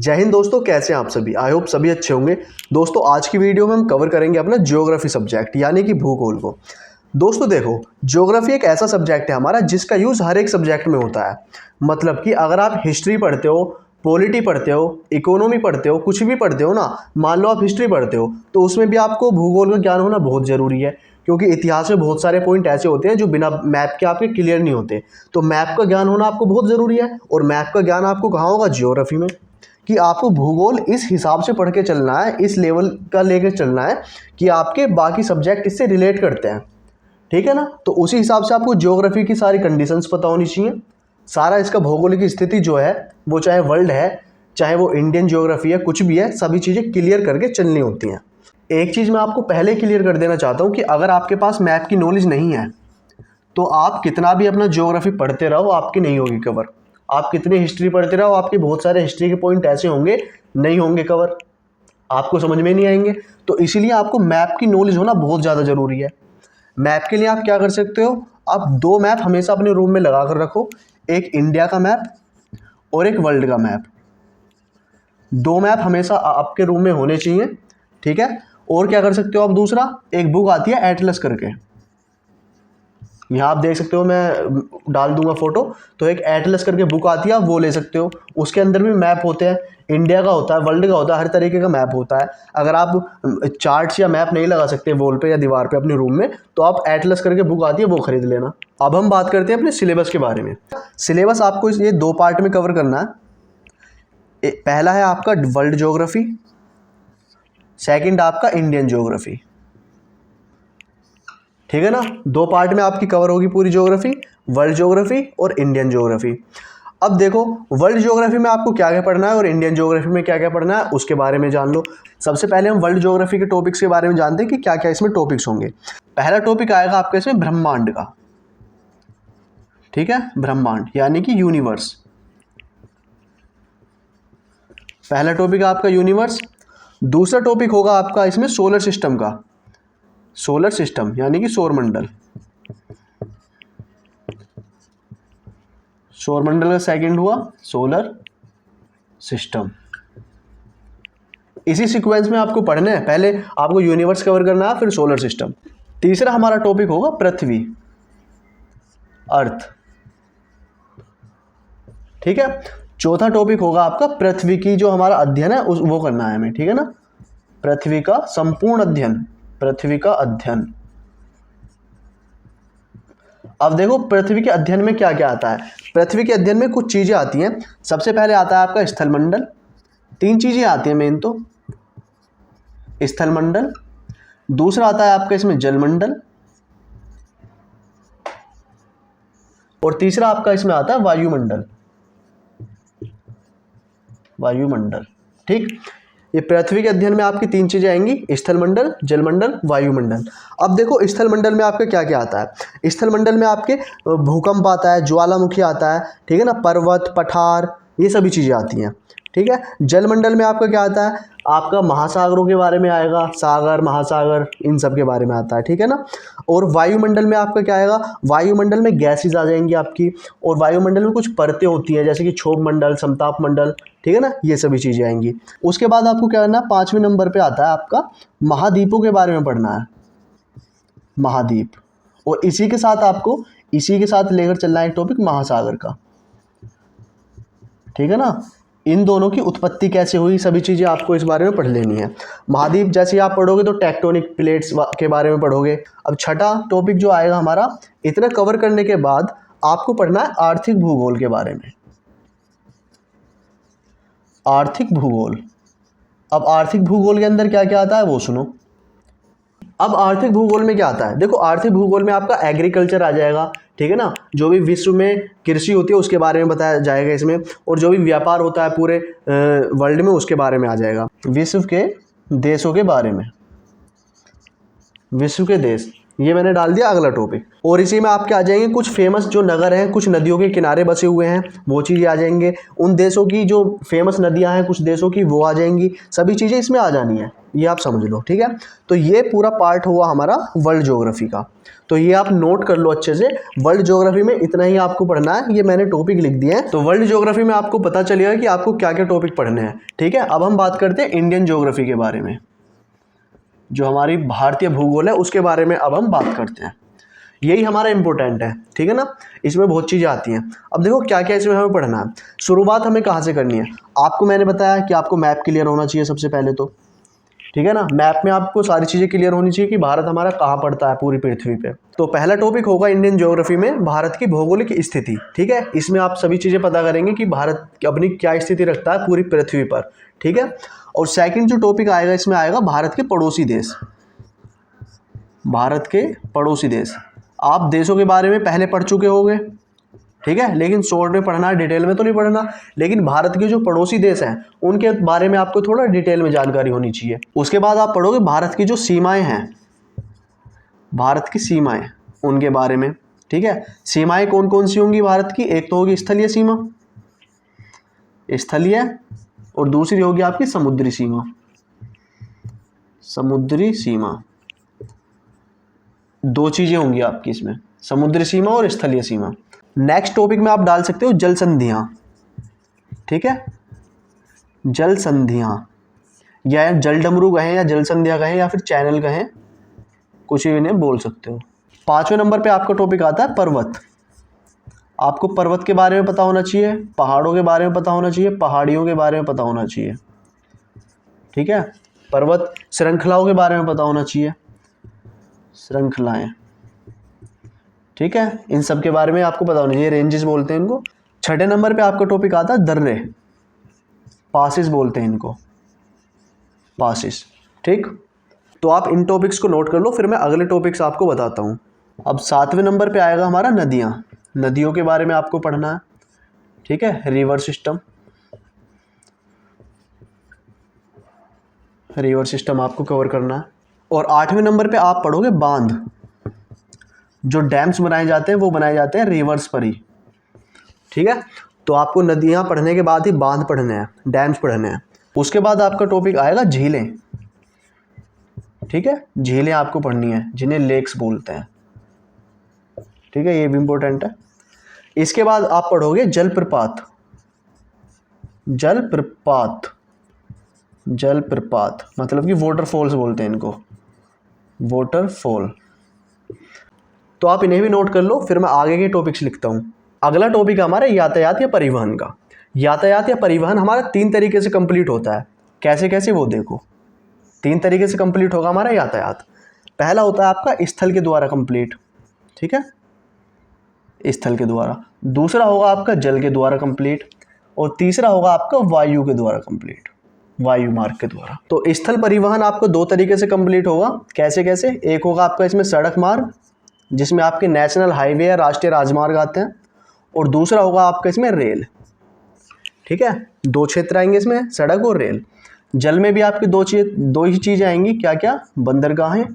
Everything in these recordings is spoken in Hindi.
जय हिंद दोस्तों, कैसे हैं आप सभी। आई होप सभी अच्छे होंगे। दोस्तों आज की वीडियो में हम कवर करेंगे अपना ज्योग्राफी सब्जेक्ट यानी कि भूगोल को। दोस्तों देखो, ज्योग्राफी एक ऐसा सब्जेक्ट है हमारा जिसका यूज़ हर एक सब्जेक्ट में होता है। मतलब कि अगर आप हिस्ट्री पढ़ते हो, पॉलिटी पढ़ते हो, इकोनॉमी पढ़ते हो, कुछ भी पढ़ते हो ना, मान लो आप हिस्ट्री पढ़ते हो तो उसमें भी आपको भूगोल का ज्ञान होना बहुत ज़रूरी है, क्योंकि इतिहास में बहुत सारे पॉइंट ऐसे होते हैं जो बिना मैप के आपके क्लियर नहीं होते। तो मैप का ज्ञान होना आपको बहुत ज़रूरी है। और मैप का ज्ञान आपको कहाँ होगा? ज्योग्राफी में। कि आपको भूगोल इस हिसाब से पढ़ के चलना है, इस लेवल का लेकर चलना है कि आपके बाकी सब्जेक्ट इससे रिलेट करते हैं। ठीक है ना। तो उसी हिसाब से आपको ज्योग्राफी की सारी कंडीशंस पता होनी चाहिए। सारा इसका भौगोलिक स्थिति जो है, वो चाहे वर्ल्ड है, चाहे वो इंडियन ज्योग्राफी है, कुछ भी है, सभी चीज़ें क्लियर करके चलनी होती हैं। एक चीज़ मैं आपको पहले क्लियर कर देना चाहता हूँ कि अगर आपके पास मैप की नॉलेज नहीं है तो आप कितना भी अपना ज्योग्राफी पढ़ते रहो, आपकी नहीं होगी कवर। आप कितनी हिस्ट्री पढ़ते रहो, आपके बहुत सारे हिस्ट्री के पॉइंट ऐसे होंगे नहीं होंगे कवर, आपको समझ में नहीं आएंगे। तो इसीलिए आपको मैप की नॉलेज होना बहुत ज़्यादा ज़रूरी है। मैप के लिए आप क्या कर सकते हो, आप दो मैप हमेशा अपने रूम में लगा कर रखो, एक इंडिया का मैप और एक वर्ल्ड का मैप। दो मैप हमेशा आपके रूम में होने चाहिए। ठीक है। और क्या कर सकते हो आप, दूसरा एक बुक आती है एटलस करके, यहाँ आप देख सकते हो, मैं डाल दूंगा फोटो। तो एक एटलस करके बुक आती है, आप वो ले सकते हो। उसके अंदर भी मैप होते हैं, इंडिया का होता है, वर्ल्ड का होता है, हर तरीके का मैप होता है। अगर आप चार्ट्स या मैप नहीं लगा सकते वॉल पे या दीवार पे अपने रूम में, तो आप एटलस करके बुक आती है, वो खरीद लेना। अब हम बात करते हैं अपने सिलेबस के बारे में। सिलेबस आपको ये दो पार्ट में कवर करना है। पहला है आपका वर्ल्ड ज्योग्राफी, सेकेंड आपका इंडियन ज्योग्राफी। ठीक है ना। दो पार्ट में आपकी कवर होगी पूरी ज्योग्राफी, वर्ल्ड ज्योग्राफी और इंडियन ज्योग्राफी। अब देखो, वर्ल्ड ज्योग्राफी में आपको क्या क्या पढ़ना है और इंडियन ज्योग्राफी में क्या क्या पढ़ना है, उसके बारे में जान लो। सबसे पहले हम वर्ल्ड ज्योग्राफी के टॉपिक्स के बारे में जानते हैं कि क्या क्या इसमें टॉपिक्स होंगे। पहला टॉपिक आएगा आपका इसमें ब्रह्मांड का। ठीक है, ब्रह्मांड यानी कि यूनिवर्स। पहला टॉपिक आपका यूनिवर्स। दूसरा टॉपिक होगा आपका इसमें सोलर सिस्टम का। सोलर सिस्टम यानी कि सौरमंडल। सौरमंडल का सेकंड हुआ सोलर सिस्टम। इसी सीक्वेंस में आपको पढ़ना है, पहले आपको यूनिवर्स कवर करना है, फिर सोलर सिस्टम। तीसरा हमारा टॉपिक होगा पृथ्वी, अर्थ। ठीक है। चौथा टॉपिक होगा आपका पृथ्वी की जो हमारा अध्ययन है वो करना है हमें। ठीक है ना। पृथ्वी का संपूर्ण अध्ययन, पृथ्वी का अध्ययन। अब देखो, पृथ्वी के अध्ययन में क्या क्या आता है। पृथ्वी के अध्ययन में कुछ चीज़ें आती हैं। सबसे पहले आता है आपका स्थलमंडल। तीन चीज़ें आती हैं मेन तो, स्थलमंडल, दूसरा आता है आपका इसमें जलमंडल, और तीसरा आपका इसमें आता है वायुमंडल। वायुमंडल। ठीक। ये पृथ्वी के अध्ययन में आपकी तीन चीज़ें आएंगी, स्थलमंडल, जलमंडल, वायुमंडल। अब देखो, स्थलमंडल में आपका क्या क्या आता है। स्थलमंडल में आपके भूकंप आता है, ज्वालामुखी आता है, ठीक है ना, पर्वत, पठार, ये सभी चीज़ें आती हैं। ठीक है। जलमंडल में आपका क्या आता है, आपका महासागरों के बारे में आएगा, सागर, महासागर, इन सब के बारे में आता है। ठीक है ना। और वायुमंडल में आपका क्या आएगा, वायुमंडल में गैसेज आ जाएंगी आपकी, और वायुमंडल में कुछ परतें होती हैं जैसे कि क्षोभ मंडल, समताप मंडल। ठीक है ना, ये सभी चीज़ें आएंगी। उसके बाद आपको क्या करना है, 5वें नंबर पे आता है आपका महाद्वीपों के बारे में पढ़ना है, महाद्वीप। और इसी के साथ लेकर चलना है एक टॉपिक महासागर का। ठीक है ना। इन दोनों की उत्पत्ति कैसे हुई, सभी चीज़ें आपको इस बारे में पढ़ लेनी है। महाद्वीप जैसे आप पढ़ोगे तो टेक्टोनिक प्लेट्स के बारे में पढ़ोगे। अब छठा टॉपिक जो आएगा हमारा, इतना कवर करने के बाद आपको पढ़ना है आर्थिक भूगोल के बारे में। आर्थिक भूगोल। अब आर्थिक भूगोल के अंदर क्या क्या आता है वो सुनो। अब आर्थिक भूगोल में क्या आता है, देखो आर्थिक भूगोल में आपका एग्रीकल्चर आ जाएगा। ठीक है ना। जो भी विश्व में कृषि होती है उसके बारे में बताया जाएगा इसमें, और जो भी व्यापार होता है पूरे वर्ल्ड में उसके बारे में आ जाएगा। विश्व के देशों के बारे में, विश्व के देश ये मैंने डाल दिया अगला टॉपिक। और इसी में आपके आ जाएंगे कुछ फेमस जो नगर हैं, कुछ नदियों के किनारे बसे हुए हैं, वो चीज़ें आ जाएंगे। उन देशों की जो फेमस नदियां हैं कुछ देशों की, वो आ जाएंगी। सभी चीज़ें इसमें आ जानी है, ये आप समझ लो, ठीक है। तो ये पूरा पार्ट हुआ हमारा वर्ल्ड ज्योग्राफी का। तो ये आप नोट कर लो अच्छे से, वर्ल्ड ज्योग्राफी में इतना ही आपको पढ़ना है। ये मैंने टॉपिक लिख दिए हैं। तो वर्ल्ड ज्योग्राफी में आपको पता चलेगा कि आपको क्या क्या टॉपिक पढ़ने हैं, ठीक है। अब हम बात करते हैं इंडियन ज्योग्राफी के बारे में, जो हमारी भारतीय भूगोल है उसके बारे में अब हम बात करते हैं। यही हमारा इंपॉर्टेंट है, ठीक है ना। इसमें बहुत चीज़ें आती हैं। अब देखो क्या क्या इसमें हमें पढ़ना है। शुरुआत हमें कहाँ से करनी है। आपको मैंने बताया कि आपको मैप क्लियर होना चाहिए सबसे पहले तो, ठीक है ना। मैप में आपको सारी चीज़ें क्लियर होनी चाहिए कि भारत हमारा कहाँ पड़ता है पूरी पृथ्वी पे। तो पहला टॉपिक होगा इंडियन ज्योग्राफी में भारत की भौगोलिक स्थिति, ठीक है। इसमें आप सभी चीज़ें पता करेंगे कि भारत अपनी क्या स्थिति रखता है पूरी पृथ्वी पर, ठीक है। और सेकंड जो टॉपिक आएगा इसमें आएगा भारत के पड़ोसी देश। भारत के पड़ोसी देश, आप देशों के बारे में पहले पढ़ चुके होंगे, ठीक है, लेकिन शॉर्ट में पढ़ना, डिटेल में तो नहीं पढ़ना। लेकिन भारत के जो पड़ोसी देश हैं उनके बारे में आपको थोड़ा डिटेल में जानकारी होनी चाहिए। उसके बाद आप पढ़ोगे भारत की जो सीमाएं हैं, भारत की सीमाएं, उनके बारे में, ठीक है। सीमाएं कौन कौन सी होंगी भारत की। एक तो होगी स्थलीय सीमा, स्थलीय, और दूसरी होगी आपकी समुद्री सीमा, समुद्री सीमा। दो चीजें होंगी आपकी इसमें, समुद्री सीमा और स्थलीय सीमा। नेक्स्ट टॉपिक में आप डाल सकते हो जल संधियां, ठीक है, जल संधियां, या जल डमरू कहें या जल संधियां कहें या फिर चैनल कहें, कुछ भी इन्हें बोल सकते हो। 5वें नंबर पे आपका टॉपिक आता है पर्वत। आपको पर्वत के बारे में पता होना चाहिए, पहाड़ों के बारे में पता होना चाहिए, पहाड़ियों के बारे में पता होना चाहिए, ठीक है। पर्वत श्रृंखलाओं के बारे में पता होना चाहिए, श्रृंखलाएं, ठीक है। इन सब के बारे में आपको पता होना चाहिए, रेंजेस बोलते हैं इनको। 6ठे नंबर पे आपका टॉपिक आता है दर्रे, पासिस बोलते हैं इनको, पासिस, ठीक। तो आप इन टॉपिक्स को नोट कर लो, फिर मैं अगले टॉपिक्स आपको बताता हूँ। अब 7वें नंबर पे आएगा हमारा नदियाँ। नदियों के बारे में आपको पढ़ना है, ठीक है, रिवर सिस्टम, रिवर सिस्टम आपको कवर करना है। और 8वें नंबर पे आप पढ़ोगे बांध। जो डैम्स बनाए जाते हैं वो बनाए जाते हैं रिवर्स पर ही, ठीक है। तो आपको नदियाँ पढ़ने के बाद ही बांध पढ़ने हैं, डैम्स पढ़ने हैं। उसके बाद आपका टॉपिक आएगा झीलें, ठीक है। झीलें आपको पढ़नी है जिन्हें लेक्स बोलते हैं, ठीक है, ये भी इंपॉर्टेंट है। इसके बाद आप पढ़ोगे जलप्रपात, जलप्रपात, जलप्रपात मतलब कि वाटरफॉल्स बोलते हैं इनको, वाटरफॉल। तो आप इन्हें भी नोट कर लो, फिर मैं आगे के टॉपिक्स लिखता हूँ। अगला टॉपिक हमारा यातायात या परिवहन का। यातायात या परिवहन हमारा 3 तरीके से कंप्लीट होता है। कैसे कैसे वो देखो। 3 तरीके से कंप्लीट होगा हमारा यातायात। पहला होता है आपका स्थल के द्वारा कंप्लीट, ठीक है, स्थल के द्वारा। दूसरा होगा आपका जल के द्वारा कंप्लीट, और तीसरा होगा आपका वायु के द्वारा कंप्लीट, वायु मार्ग के द्वारा। तो स्थल परिवहन आपको 2 तरीके से कंप्लीट होगा। कैसे कैसे। एक होगा आपका इसमें सड़क मार्ग, जिसमें आपके नेशनल हाईवे या राष्ट्रीय राजमार्ग आते हैं, और दूसरा होगा आपका इसमें रेल, ठीक है। 2 क्षेत्र आएंगे इसमें, सड़क और रेल। जल में भी आपकी 2 ही चीज़ें आएंगी, क्या क्या, बंदरगाहें,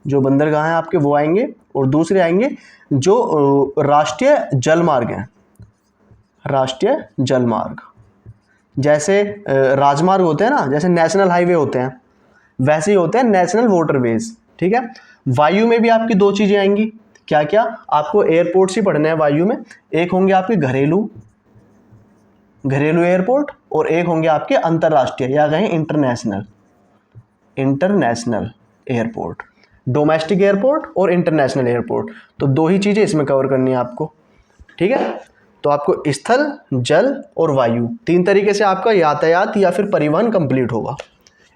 जो बंदरगाहें आपके वो आएंगे, और दूसरे आएंगे जो राष्ट्रीय जल मार्ग हैं, राष्ट्रीय जल मार्ग। जैसे राजमार्ग होते हैं ना, जैसे नेशनल हाईवे होते हैं, वैसे ही होते हैं नेशनल वाटरवेज, ठीक है। वायु में भी आपकी 2 चीज़ें आएंगी, क्या क्या, आपको एयरपोर्ट्स ही पढ़ने हैं वायु में। एक होंगे आपके घरेलू एयरपोर्ट, और एक होंगे आपके अंतर्राष्ट्रीय या कहें इंटरनेशनल एयरपोर्ट। डोमेस्टिक एयरपोर्ट और इंटरनेशनल एयरपोर्ट, तो 2 ही चीज़ें इसमें कवर करनी है आपको, ठीक है। तो आपको स्थल, जल और वायु 3 तरीके से आपका यातायात या फिर परिवहन कंप्लीट होगा।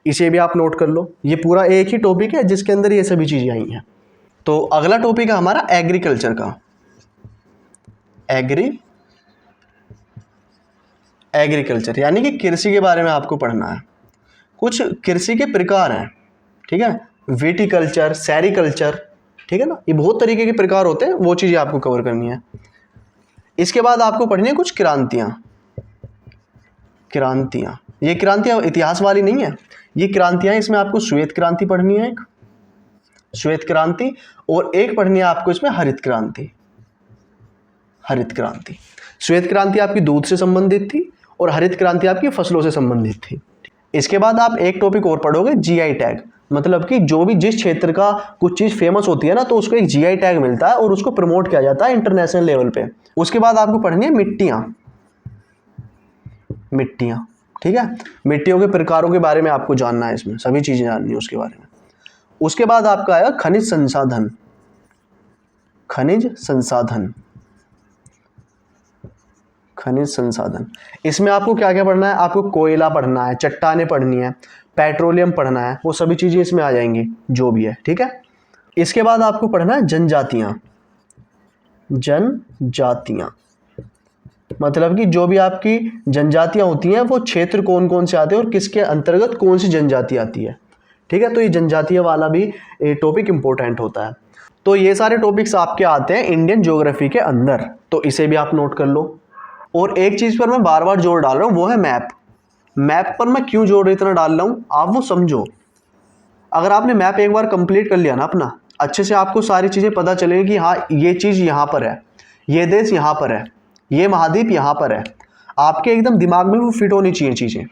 इसे भी आप नोट कर लो। ये पूरा एक ही टॉपिक है जिसके अंदर ये सभी चीज़ें आई हैं। तो अगला टॉपिक है हमारा एग्रीकल्चर का। एग्रीकल्चर यानी कि कृषि के बारे में आपको पढ़ना है। कुछ कृषि के प्रकार हैं, ठीक है, विटिकल्चर, सेरिकल्चर, ठीक है ना, ये बहुत तरीके के प्रकार होते हैं, वो चीज़ें आपको कवर करनी है। इसके बाद आपको पढ़नी है कुछ क्रांतियाँ। ये क्रांतियाँ इतिहास वाली नहीं है, ये क्रांतियाँ, इसमें आपको श्वेत क्रांति पढ़नी है एक, श्वेत क्रांति, और एक पढ़नी है आपको इसमें हरित क्रांति। हरित क्रांति, श्वेत क्रांति आपकी दूध से संबंधित थी और हरित क्रांति आपकी फसलों से संबंधित थी। इसके बाद आप एक टॉपिक और पढ़ोगे, जीआई टैग, मतलब कि जो भी जिस क्षेत्र का कुछ चीज़ फेमस होती है ना, तो उसको एक जीआई टैग मिलता है और उसको प्रमोट किया जाता है इंटरनेशनल लेवल पे। उसके बाद आपको पढ़नी है मिट्टियाँ। मिट्टियाँ, ठीक है, मिट्टियों के प्रकारों के बारे में आपको जानना है, इसमें सभी चीज़ें जाननी है उसके बारे में। उसके बाद आपका आएगा खनिज संसाधन। खनिज संसाधन, खनिज संसाधन, इसमें आपको क्या क्या पढ़ना है, आपको कोयला पढ़ना है, चट्टानें पढ़नी है, पेट्रोलियम पढ़ना है, वो सभी चीज़ें इसमें आ जाएंगी जो भी है, ठीक है। इसके बाद आपको पढ़ना है जनजातियाँ। जनजातियाँ मतलब कि जो भी आपकी जनजातियाँ होती हैं वो क्षेत्र कौन कौन से आते हैं और किसके अंतर्गत कौन सी जनजाति आती है, ठीक है। तो ये जनजातियाँ वाला भी टॉपिक इंपॉर्टेंट होता है। तो ये सारे टॉपिक्स आपके आते हैं इंडियन ज्योग्राफी के अंदर, तो इसे भी आप नोट कर लो। और एक चीज़ पर मैं बार बार जोर डाल रहा हूँ, वो है मैप। मैप पर मैं क्यों जोर इतना डाल रहा हूँ, आप वो समझो। अगर आपने मैप एक बार कंप्लीट कर लिया ना अपना, अच्छे से आपको सारी चीज़ें पता चलेगी कि हाँ ये चीज़ यहाँ पर है, ये देश यहाँ पर है, ये महाद्वीप यहाँ पर है, आपके एकदम दिमाग में वो फिट होनी चाहिए चीज़ें।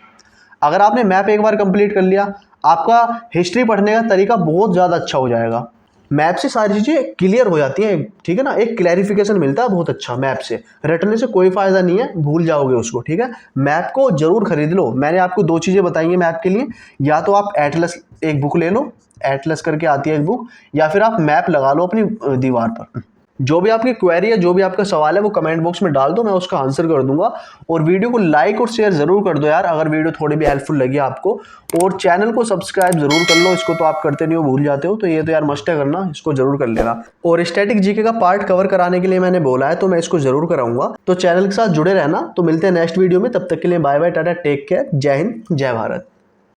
अगर आपने मैप एक बार कंप्लीट कर लिया, आपका हिस्ट्री पढ़ने का तरीका बहुत ज़्यादा अच्छा हो जाएगा। मैप से सारी चीज़ें क्लियर हो जाती हैं, ठीक है ना, एक क्लैरिफिकेशन मिलता है बहुत अच्छा। मैप से रटने से कोई फ़ायदा नहीं है, भूल जाओगे उसको, ठीक है। मैप को जरूर खरीद लो। मैंने आपको दो चीज़ें बताई हैं मैप के लिए, या तो आप एटलस एक बुक ले लो, एटलस करके आती है एक बुक, या फिर आप मैप लगा लो अपनी दीवार पर। जो भी आपकी क्वेरी है, जो भी आपका सवाल है, वो कमेंट बॉक्स में डाल दो, मैं उसका आंसर कर दूंगा। और वीडियो को लाइक और शेयर जरूर कर दो यार, अगर वीडियो थोड़ी भी हेल्पफुल लगी आपको। और चैनल को सब्सक्राइब जरूर कर लो, इसको तो आप करते नहीं हो, भूल जाते हो, तो ये तो यार मस्ट है करना, इसको जरूर कर लेना। और स्टैटिक जीके का पार्ट कवर कराने के लिए मैंने बोला है, तो मैं इसको जरूर कराऊंगा। तो चैनल के साथ जुड़े रहना। तो मिलते हैं नेक्स्ट वीडियो में, तब तक के लिए bye bye, tata, take care, जय हिंद, जय भारत।